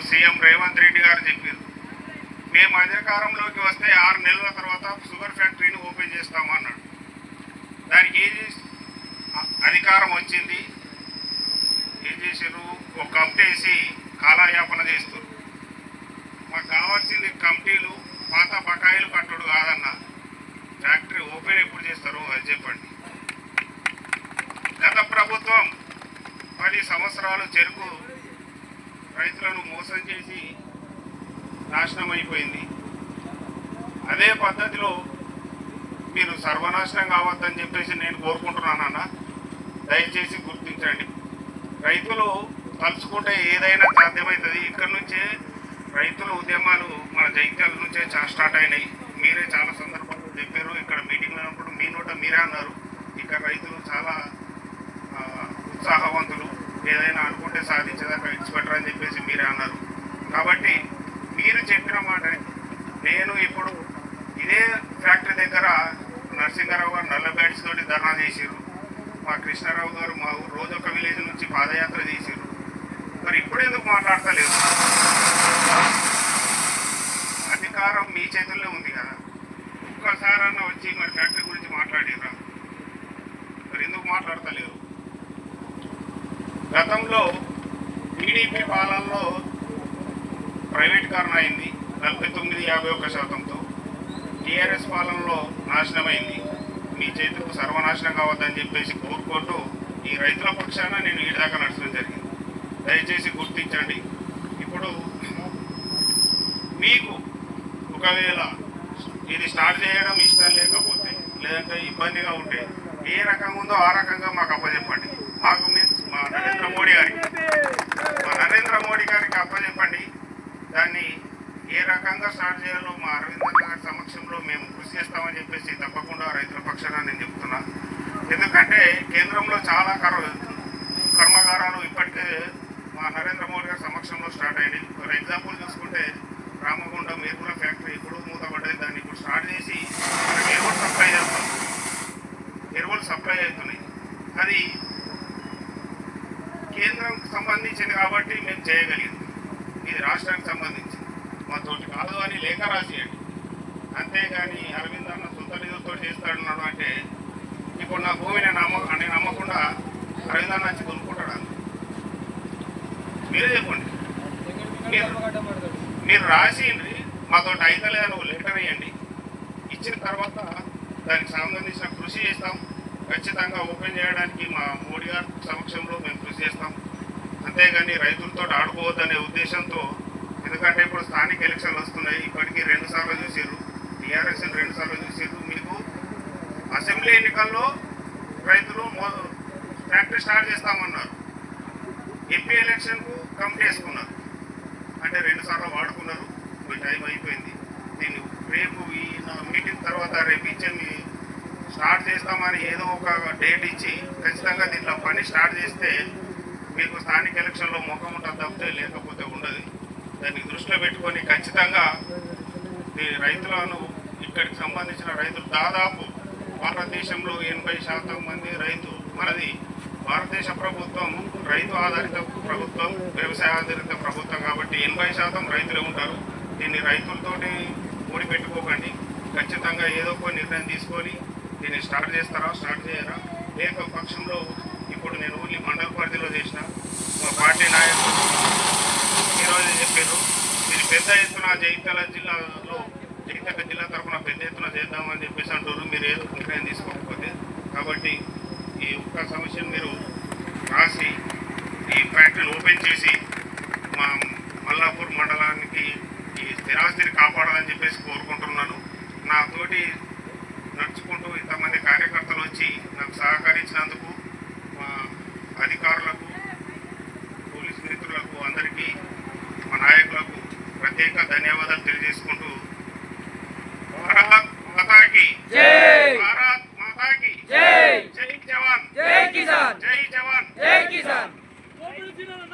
CM Revanth Reddy గారు చెప్పారు, మేము అధికారంలోకి వస్తే 6 నెలల తర్వాత షుగర్ ఫ్యాక్టరీని ఓపెన్ చేస్తామన్నాడు. దానికి అధికారం వచ్చింది, ఏం చేశారు, ఒక కమిటీ వేసి కాలయాపన చేస్తారు. మాకు కావాల్సింది కమిటీలు, పాత బకాయిలు కట్టుడు కాదన్న. ఫ్యాక్టరీ ఓపెన్ ఎప్పుడు చేస్తారు అది చెప్పండి. గత ప్రభుత్వం 10 సంవత్సరాలు చెరుకు రైతులను మోసం చేసి నాశనం అయిపోయింది. అదే పద్ధతిలో మీరు సర్వనాశనం కావద్దని చెప్పేసి నేను కోరుకుంటున్నానన్న. దయచేసి గుర్తించండి. రైతులు తలుచుకుంటే ఏదైనా సాధ్యమవుతుంది. ఇక్కడ నుంచే రైతుల ఉద్యమాలు మన జైత్యాల నుంచే స్టార్ట్ అయినాయి. మీరే చాలా సందర్భాల్లో చెప్పారు, ఇక్కడ మీటింగ్ అయినప్పుడు మీ నోట మీరే అన్నారు, ఇక్కడ రైతులు చాలా ఉత్సాహవంతులు, ఏదైనా అనుకుంటే సాధించేదాకా ఇచ్చిపెట్టరు అని చెప్పేసి మీరే అన్నారు. కాబట్టి మీరు చెప్పిన మాట నేను ఇప్పుడు ఇదే ఫ్యాక్టరీ దగ్గర నరసింహారావు గారు నల్ల బ్యాడ్స్ తోటి ధర్నా చేశారు. మా కృష్ణారావు గారు మా ఊరు రోజు ఒక విలేజ్ నుంచి పాదయాత్ర చేశారు. మరి ఇప్పుడు ఎందుకు మాట్లాడతలేదు? అధికారం మీ చేతుల్లో ఉంది కదా, ఒక్కసారన్నా వచ్చి మరి ఫ్యాక్టరీ గురించి మాట్లాడిరా? మరి ఎందుకు మాట్లాడతలేరు? గతంలో టీడీపీ పాలనలో ప్రైవేటీకరణ అయింది 49-51%. టీఆర్ఎస్ పాలనలో నాశనమైంది. మీ చేతులకు సర్వనాశనం కావద్దని చెప్పేసి కోరుకుంటూ ఈ రైతుల పక్షాన నేను ఈ దాకా నడచడం జరిగింది. దయచేసి గుర్తించండి. ఇప్పుడు మీకు ఒకవేళ ఇది స్టార్ట్ చేయడం ఇష్టం లేకపోతే, లేదంటే ఇబ్బందిగా ఉంటే, ఏ రకంగా ఉందో ఆ రకంగా మాకు అప్పచెప్పండి. మాకు మీన్స్ మా నరేంద్ర మోడీ గారికి అప్పచెప్పండి. దాన్ని ఏ రకంగా స్టార్ట్ చేయాలో మా అరవింద్ గారి సమక్షంలో మేము కృషి చేస్తామని చెప్పేసి తప్పకుండా రైతుల పక్షాన నేను చెప్తున్నా. ఎందుకంటే కేంద్రంలో చాలా కర్మాగారాలు ఇప్పటికే మా నరేంద్ర మోడీ గారి సమక్షంలో స్టార్ట్ అయ్యాయి. ఫర్ ఎగ్జాంపుల్ చూసుకుంటే రామగుండం మేర్పుల ఫ్యాక్టరీ ఇప్పుడు మూతపడ్డది. దాన్ని ఇప్పుడు స్టార్ట్ చేసి ఎరువులు సప్లై అవుతున్నాయి. అది కేంద్రంకి సంబంధించింది కాబట్టి మేము చేయగలిగింది. ఇది రాష్ట్రానికి సంబంధించి మా తోటి కాదు అని లేఖ రాసియండి. అంతేగాని అరవింద్ అన్న సొంత నిధులతో చేస్తాడున్నాడు అంటే ఇప్పుడు నా భూమిని నేను నమ్మకుండా అరవింద్ అన్న వచ్చి కొనుక్కుంటాడు అన్న. మీరే చెప్పండి. మీరు రాసిండ్రి, మాతో అయితలేదని ఒక లెటర్ వేయండి. ఇచ్చిన తర్వాత దానికి సంబంధించిన కృషి చేస్తాం. ఖచ్చితంగా ఓపెన్ చేయడానికి మా మోడీ గారి సమక్షంలో మేము కృషి చేస్తాం. అంతేగాని రైతులతో ఆడుకోవద్దనే ఉద్దేశంతో, ఎందుకంటే ఇప్పుడు స్థానిక ఎలక్షన్లు వస్తున్నాయి. ఇప్పటికీ 2 సార్లు చూసారు, టీఆర్ఎస్ 2 సార్లు చూసారు. మీకు అసెంబ్లీ ఎన్నికల్లో రైతులు ఫ్యాక్టరీ స్టార్ట్ చేస్తామన్నారు. ఎంపీ ఎలక్షన్కు కమిటీ వేసుకున్నారు. అంటే 2 సార్లు వాడుకున్నారు. మీ టైం అయిపోయింది. దీన్ని రేపు ఈ మీటింగ్ తర్వాత రేపు ఇచ్చి స్టార్ట్ చేస్తామని ఏదో ఒక డేట్ ఇచ్చి ఖచ్చితంగా దీంట్లో పని స్టార్ట్ చేస్తే మీకు స్థానిక ఎలక్షన్లో ముఖం ఉంటుంది తప్పితే లేకపోతే ఉండదు. దాన్ని దృష్టిలో పెట్టుకొని ఖచ్చితంగా రైతులను, ఇక్కడికి సంబంధించిన రైతులు దాదాపు భారతదేశంలో 80% మంది రైతు, మనది భారతదేశ ప్రభుత్వం రైతు ఆధారిత ప్రభుత్వం, వ్యవసాయ ఆధారిత ప్రభుత్వం కాబట్టి 80% రైతులే ఉంటారు. దీన్ని రైతులతోటి ముడిపెట్టుకోకండి. ఖచ్చితంగా ఏదో ఒక నిర్ణయం తీసుకొని దీన్ని స్టార్ట్ చేస్తారా, స్టార్ట్ చేయరా? లేక పక్షంలో ఇప్పుడు నేను ఓన్లీ మండల పరిధిలో చేసిన మా పార్టీ నాయకులు ఈరోజు చెప్పారు, ఇది పెద్ద ఎత్తున జగిత్యాల జిల్లా తరఫున పెద్ద ఎత్తున చేద్దామని చెప్పేసి అంటారు. మీరు ఏదో నిర్ణయం తీసుకోకపోతే. కాబట్టి ఈ ఒక్క సమస్యను మీరు రాసి ఈ ఫ్యాక్టరీని ఓపెన్ చేసి మా మల్లాపూర్ మండలానికి ఈ స్థిరాస్తిని కాపాడాలని చెప్పేసి కోరుకుంటున్నాను. నాతోటి నడుచుకుంటూ ఇంతమంది కార్యకర్తలు వచ్చి నాకు సహకరించినందుకు మా అధికారులకు, పోలీస్ మిత్రులకు, అందరికీ, మా నాయకులకు ప్రత్యేక ధన్యవాదాలు తెలియజేసుకుంటూ భారత్ మాతాకి జై, భారత్ మాతాకి జై, జై జవాన్, జై కిసాన్, జై జవాన్, జై కిసాన్.